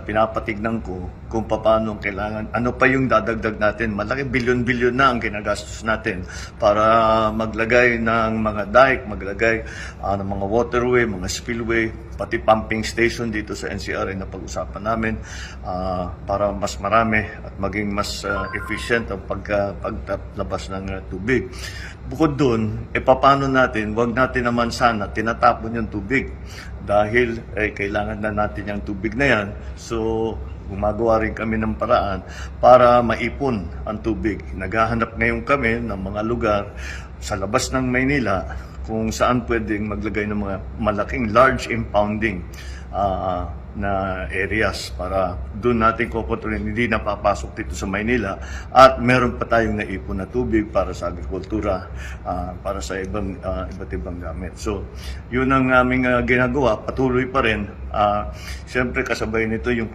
pinapatignan ko kung paano kailangan, ano pa yung dadagdag natin. Malaki, bilyon-bilyon na ang ginagastos natin para maglagay ng mga dike, maglagay ng mga waterway, mga spillway, pati pumping station dito sa NCR ay napag-usapan namin para mas marami at maging mas efficient ang paglabas ng tubig. Bukod doon, paano natin, wag natin naman sana tinatapon yung tubig dahil kailangan na natin yung tubig na yan. So, gumagawa rin kami ng paraan para maipon ang tubig. Naghahanap ngayon kami ng mga lugar sa labas ng Maynila kung saan pwedeng maglagay ng mga malaking large impounding na areas para doon natin kukontrolin, hindi napapasok dito sa Maynila at meron pa tayong naipon na tubig para sa agrikultura, para sa iba't ibang gamit. So, yun ang aming ginagawa, patuloy pa rin. Siyempre kasabay nito yung